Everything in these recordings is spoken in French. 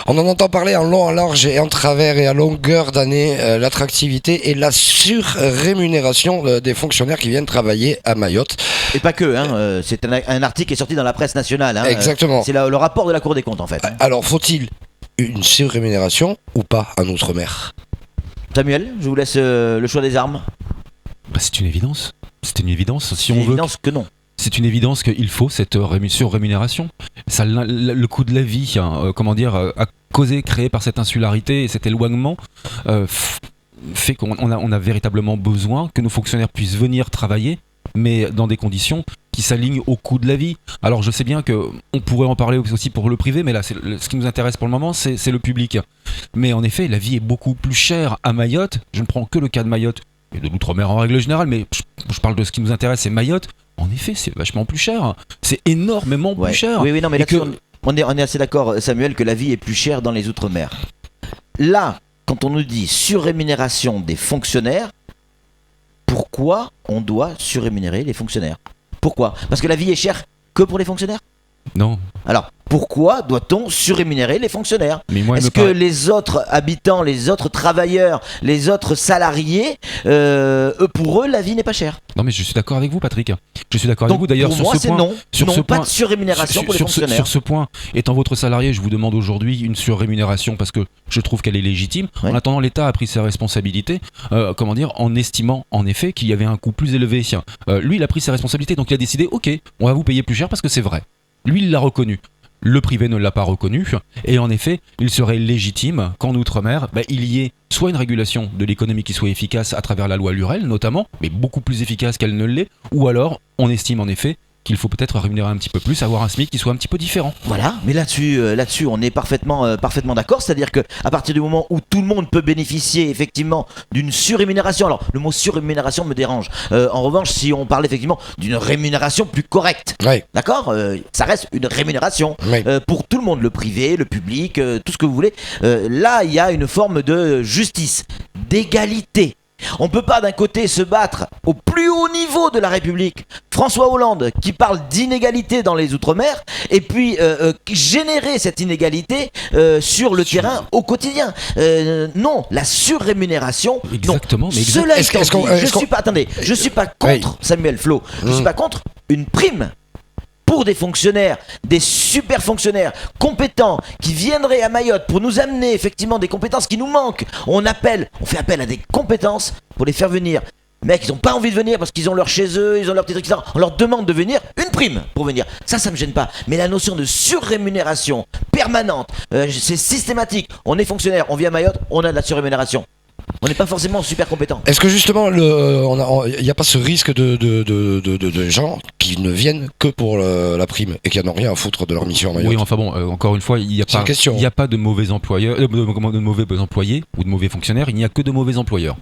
On en entend parler en long, en large et en travers et à longueur d'année, l'attractivité et la surrémunération des fonctionnaires qui viennent travailler à Mayotte. Et pas que, c'est un article qui est sorti dans la presse nationale. Exactement. C'est le rapport de la Cour des comptes en fait. Alors faut-il une surrémunération ou pas en Outre-mer ? Samuel, je vous laisse le choix des armes. C'est une évidence. C'est une évidence. Si C'est on une veut. évidence que non. C'est une évidence qu'il faut cette surrémunération. Ça, le coût de la vie, a causé, créé par cette insularité et cet éloignement, fait qu'on a véritablement besoin que nos fonctionnaires puissent venir travailler, mais dans des conditions qui s'alignent au coût de la vie. Alors je sais bien qu'on pourrait en parler aussi pour le privé, mais là ce qui nous intéresse pour le moment c'est le public. Mais en effet, la vie est beaucoup plus chère à Mayotte. Je ne prends que le cas de Mayotte et de l'outre-mer en règle générale, mais je parle de ce qui nous intéresse, c'est Mayotte. En effet, c'est vachement plus cher. C'est énormément plus cher. Oui, non, mais là, on est assez d'accord, Samuel, que la vie est plus chère dans les Outre-mer. Là, quand on nous dit surrémunération des fonctionnaires, pourquoi on doit surrémunérer les fonctionnaires ? Pourquoi ? Parce que la vie est chère que pour les fonctionnaires ? Non. Alors, pourquoi doit-on surrémunérer les fonctionnaires ? Est-ce que les autres habitants, les autres travailleurs, les autres salariés, pour eux, la vie n'est pas chère ? Non, mais je suis d'accord avec vous, Patrick. Je suis d'accord avec vous. D'ailleurs, pour sur moi, ce point, non, pas de surrémunération pour les fonctionnaires. Sur ce point, étant votre salarié, je vous demande aujourd'hui une surrémunération parce que je trouve qu'elle est légitime. Ouais. En attendant, l'État a pris ses responsabilités, en estimant en effet qu'il y avait un coût plus élevé. Lui, il a pris ses responsabilités, donc il a décidé, ok, on va vous payer plus cher parce que c'est vrai. Lui, il l'a reconnu. Le privé ne l'a pas reconnu. Et en effet, il serait légitime qu'en Outre-mer, il y ait soit une régulation de l'économie qui soit efficace à travers la loi Lurel notamment, mais beaucoup plus efficace qu'elle ne l'est, ou alors on estime en effet qu'il faut peut-être rémunérer un petit peu plus, avoir un SMIC qui soit un petit peu différent. Voilà, mais là-dessus on est parfaitement d'accord, c'est-à-dire qu'à partir du moment où tout le monde peut bénéficier effectivement d'une surrémunération, alors le mot surrémunération me dérange, en revanche si on parle effectivement d'une rémunération plus correcte, ouais. D'accord, ça reste une rémunération pour tout le monde, le privé, le public, tout ce que vous voulez, là il y a une forme de justice, d'égalité. On ne peut pas d'un côté se battre au plus haut niveau de la République, François Hollande qui parle d'inégalité dans les Outre-mer, et puis générer cette inégalité sur le terrain au quotidien. Non, la surrémunération. Exactement. Non. Cela étant dit, je suis pas contre Samuel Flo, je suis pas contre une prime. Pour des fonctionnaires, des super fonctionnaires compétents qui viendraient à Mayotte pour nous amener effectivement des compétences qui nous manquent. On fait appel à des compétences pour les faire venir. Mec, ils n'ont pas envie de venir parce qu'ils ont leur chez eux, ils ont leur petit truc, etc. On leur demande de venir, une prime pour venir. Ça me gêne pas. Mais la notion de surrémunération permanente, c'est systématique. On est fonctionnaire, on vient à Mayotte, on a de la surrémunération. On n'est pas forcément super compétent. Est-ce que justement, il n'y a pas ce risque de gens qui ne viennent que pour la prime et qui n'en ont rien à foutre de leur mission à Mayotte ? Oui, enfin bon, encore une fois, il n'y a pas de mauvais employeurs, de mauvais employés ou de mauvais fonctionnaires, il n'y a que de mauvais employeurs.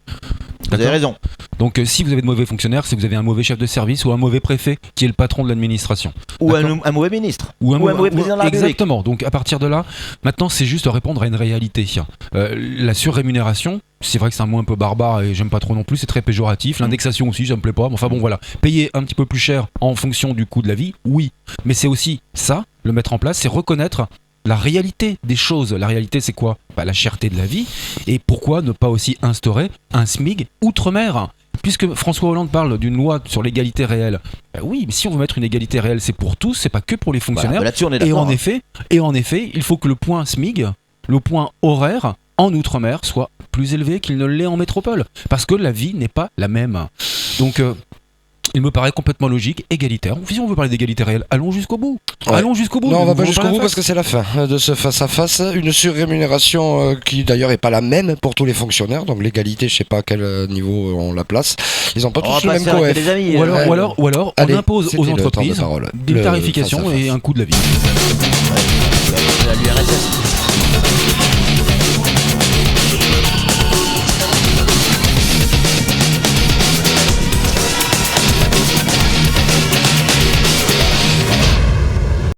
Vous avez raison. Donc si vous avez de mauvais fonctionnaires, c'est que vous avez un mauvais chef de service ou un mauvais préfet qui est le patron de l'administration. Ou un mauvais ministre. Ou un mauvais président de la République. Exactement. Donc à partir de là, maintenant c'est juste répondre à une réalité. La surrémunération, c'est vrai que c'est un mot un peu barbare et j'aime pas trop non plus, c'est très péjoratif. L'indexation aussi, ça me plaît pas. Enfin bon voilà, payer un petit peu plus cher en fonction du coût de la vie, oui. Mais c'est aussi ça, le mettre en place, c'est reconnaître la réalité des choses. La réalité, c'est quoi ? La cherté de la vie. Et pourquoi ne pas aussi instaurer un SMIG outre-mer ? Puisque François Hollande parle d'une loi sur l'égalité réelle. Oui, mais si on veut mettre une égalité réelle, c'est pour tous, c'est pas que pour les fonctionnaires. Là-dessus, on est d'accord, et en effet, il faut que le point SMIG, le point horaire, en outre-mer, soit plus élevé qu'il ne l'est en métropole. Parce que la vie n'est pas la même. Donc... il me paraît complètement logique, égalitaire. Si on veut parler d'égalité réelle, allons jusqu'au bout. Ouais. Allons jusqu'au bout. Non, on va pas jusqu'au bout parce que c'est la fin de ce face-à-face. Une surrémunération qui d'ailleurs est pas la même pour tous les fonctionnaires. Donc l'égalité, je sais pas à quel niveau on la place. Ils ont pas tous le même coef. Ou alors on impose aux entreprises une tarification et un coût de la vie. L'URSS.